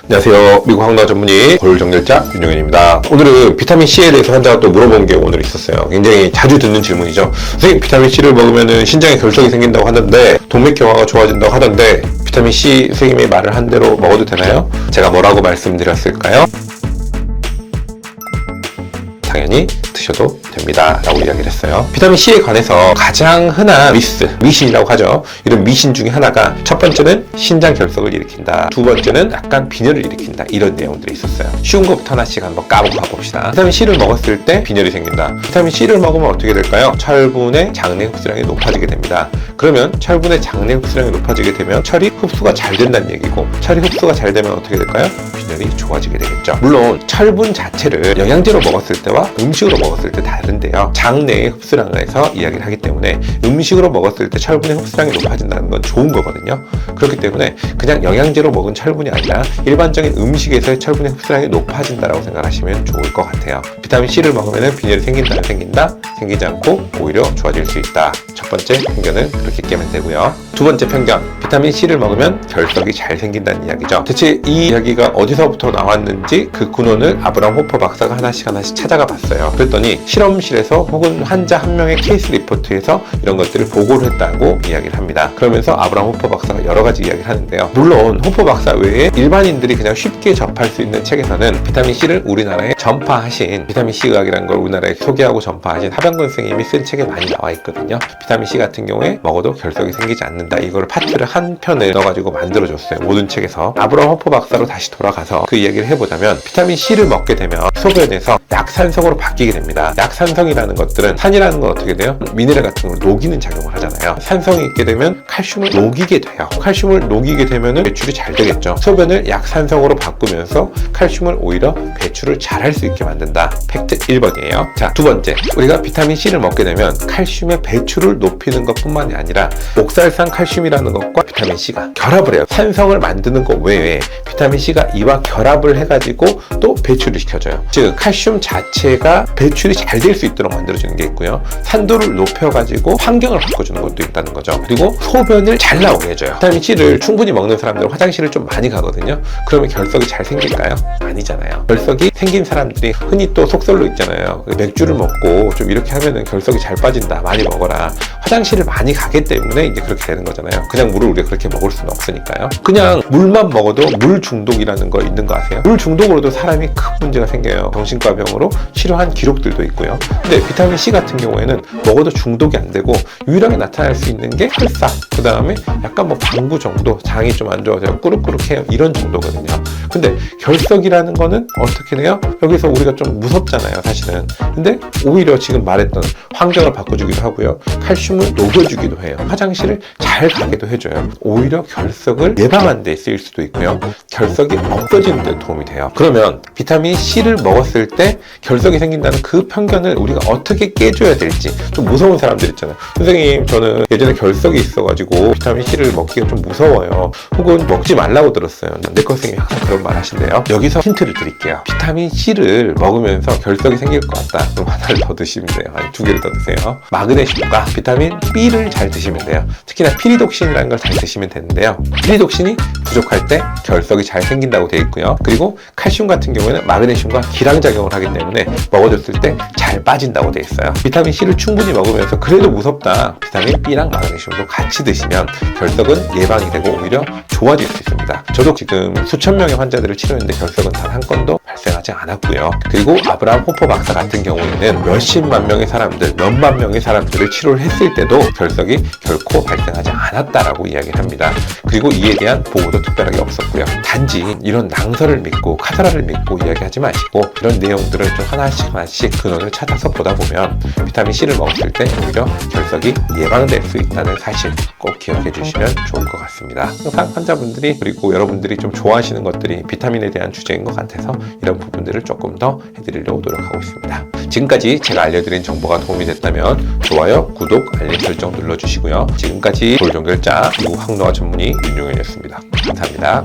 안녕하세요. 미국 항노화 전문의 골정렬자 윤용현입니다. 오늘은 비타민C에 대해서 환자가 또 물어본 게 오늘 있었어요. 굉장히 자주 듣는 질문이죠. 선생님, 비타민C를 먹으면 신장에 결석이 생긴다고 하던데 동맥경화가 좋아진다고 하던데 비타민C 선생님이 말을 한 대로 먹어도 되나요? 제가 뭐라고 말씀드렸을까요? 당연히 드셔도 됩니다 라고 이야기를 했어요. 비타민C에 관해서 가장 흔한 미신이라고 하죠. 이런 미신 중에 하나가, 첫 번째는 신장 결석을 일으킨다, 두 번째는 약간 빈혈을 일으킨다, 이런 내용들이 있었어요. 쉬운 것부터 하나씩 한번 까보고 가봅시다. 비타민C를 먹었을 때 빈혈이 생긴다. 비타민C를 먹으면 어떻게 될까요? 철분의 장내 흡수량이 높아지게 됩니다. 그러면 철분의 장내 흡수량이 높아지게 되면 철이 흡수가 잘 된다는 얘기고, 철이 흡수가 잘 되면 어떻게 될까요? 빈혈이 좋아지게 되겠죠. 물론 철분 자체를 영양제로 먹었을 때와 음식으로 먹었을 때 다른데요. 장내의 흡수량을 해서 이야기를 하기 때문에 음식으로 먹었을 때 철분의 흡수량이 높아진다는 건 좋은 거거든요. 그렇기 때문에 그냥 영양제로 먹은 철분이 아니라 일반적인 음식에서의 철분의 흡수량이 높아진다라고 생각하시면 좋을 것 같아요. 비타민C를 먹으면 빈혈이 생긴다, 생기지 않고 오히려 좋아질 수 있다. 첫 번째 편견은 그렇게 깨면 되고요. 두 번째 편견, 비타민C를 먹으면 결석이 잘 생긴다는 이야기죠. 대체 이 이야기가 어디서부터 나왔는지 그 근원을 아브라함 호퍼 박사가 하나씩 찾아가 봤어요. 그랬더니 실험실에서 혹은 환자 한 명의 케이스 리포트에서 이런 것들을 보고를 했다고 이야기를 합니다. 그러면서 아브라함 호퍼 박사가 여러 가지 이야기를 하는데요. 물론 호퍼 박사 외에 일반인들이 그냥 쉽게 접할 수 있는 책에서는 비타민C를 우리나라에 전파하신, 비타민C 의학이라는 걸 우리나라에 소개하고 전파하신 하병근 선생님이 쓴 책에 많이 나와 있거든요. 비타민C 같은 경우에 먹어도 결석이 생기지 않는다, 이거를 파트를 한 편을 넣어가지고 만들어줬어요. 모든 책에서. 아브라함 호퍼 박사로 다시 돌아가서 그 이야기를 해보자면, 비타민C를 먹게 되면 소변에서 약산성으로 바뀌게 됩니다. 약산성이라는 것들은, 산이라는 건 어떻게 돼요? 미네랄 같은 걸 녹이는 작용을 하잖아요. 산성이 있게 되면 칼슘을 녹이게 돼요. 칼슘을 녹이게 되면 배출이 잘 되겠죠. 소변을 약산성으로 바꾸면서 칼슘을 오히려 배출을 잘 할 수 있게 만든다. 팩트 1번이에요. 자, 두 번째, 우리가 비타민C를 먹게 되면 칼슘의 배출을 높이는 것뿐만이 아니라 옥살산 칼슘이라는 것과 비타민C가 결합을 해요. 산성을 만드는 것 외에 비타민C가 이와 결합을 해가지고 또 배출을 시켜줘요. 즉 칼슘 자체가 배출이 잘 될 수 있도록 만들어주는 게 있고요, 산도를 높여가지고 환경을 바꿔주는 것도 있다는 거죠. 그리고 소변을 잘 나오게 해줘요. 비타민C를 충분히 먹는 사람들은 화장실을 좀 많이 가거든요. 그러면 결석이 잘 생길까요? 아니잖아요. 결석이 생긴 사람들이 흔히 또 속설로 있잖아요. 맥주를 먹고 좀 이렇게 하면은 결석이 잘 빠진다, 많이 먹어라. 화장실을 많이 가기 때문에 이제 그렇게 되는 거잖아요. 그냥 물을 우리가 그렇게 먹을 수는 없으니까요. 그냥 물만 먹어도 물 중독이라는 거 있는 거 아세요? 물 중독으로도 사람이 큰 문제가 생겨요. 정신과 병으로 치료한 기록들도 있고요. 근데 비타민C 같은 경우에는 먹어도 중독이 안 되고 유일하게 나타날 수 있는 게 설사, 그 다음에 약간 뭐 방구 정도, 장이 좀 안 좋아서 꾸룩꾸룩해요, 이런 정도거든요. 근데 결석이라는 거는 어떻게 돼요? 여기서 우리가 좀 무섭잖아요, 사실은. 근데 오히려 지금 말했던 환경을 바꿔주기도 하고요, 칼슘을 녹여주기도 해요, 화장실을 잘 가게도 해줘요. 오히려 결석을 예방하는 데 쓰일 수도 있고요, 결석이 없어지는 데 도움이 돼요. 그러면 비타민C를 먹었을 때 결석이 생긴다는 그 편견을 우리가 어떻게 깨줘야 될지. 좀 무서운 사람들 있잖아요. 선생님, 저는 예전에 결석이 있어가지고 비타민C를 먹기가 좀 무서워요, 혹은 먹지 말라고 들었어요. 내과 선생님이 항상 그런 말 하신대요. 여기서 힌트를 드릴게요. 비타민C를 먹으면서 결석이 생길 것 같다, 그럼 하나를 더 드시면 돼요. 아니, 두 개를 더 드세요. 마그네슘과 비타민 B를 잘 드시면 돼요. 특히나 피리독신이라는 걸 잘 드시면 되는데요, 피리독신이 부족할 때 결석이 잘 생긴다고 되어 있고요, 그리고 칼슘 같은 경우에는 마그네슘과 기량작용을 하기 때문에 먹어줬을 때 잘 빠진다고 되어 있어요. 비타민C를 충분히 먹으면서 그래도 무섭다, 비타민 B랑 마그네슘도 같이 드시면 결석은 예방이 되고 오히려 좋아질 수 있습니다. 저도 지금 수천 명의 환자들을 치료했는데 결석은 단 한 건도 발생하지 않았고요. 그리고 아브라함 호퍼 박사 같은 경우에는 몇십만 명의 사람들, 몇만 명의 사람들을 치료를 했을 때도 결석이 결코 발생하지 않았다라고 이야기를 합니다. 그리고 이에 대한 보고도 특별하게 없었고요. 단지 이런 낭설을 믿고 카더라를 믿고 이야기하지 마시고 이런 내용들을 좀 하나씩 근원을 찾아서 보다 보면 비타민C를 먹었을 때 오히려 결석이 예방될 수 있다는 사실 꼭 기억해 주시면 좋을 것 같습니다. 항상 환자분들이, 그리고 여러분들이 좀 좋아하시는 것들이 비타민에 대한 주제인 것 같아서 이런 부분들을 조금 더 해드리려고 노력하고 있습니다. 지금까지 제가 알려드린 정보가 도움이 됐다면 좋아요, 구독, 알림 설정 눌러주시고요. 지금까지 골정결자 미국 항노화 전문의 윤용현이었습니다. 감사합니다.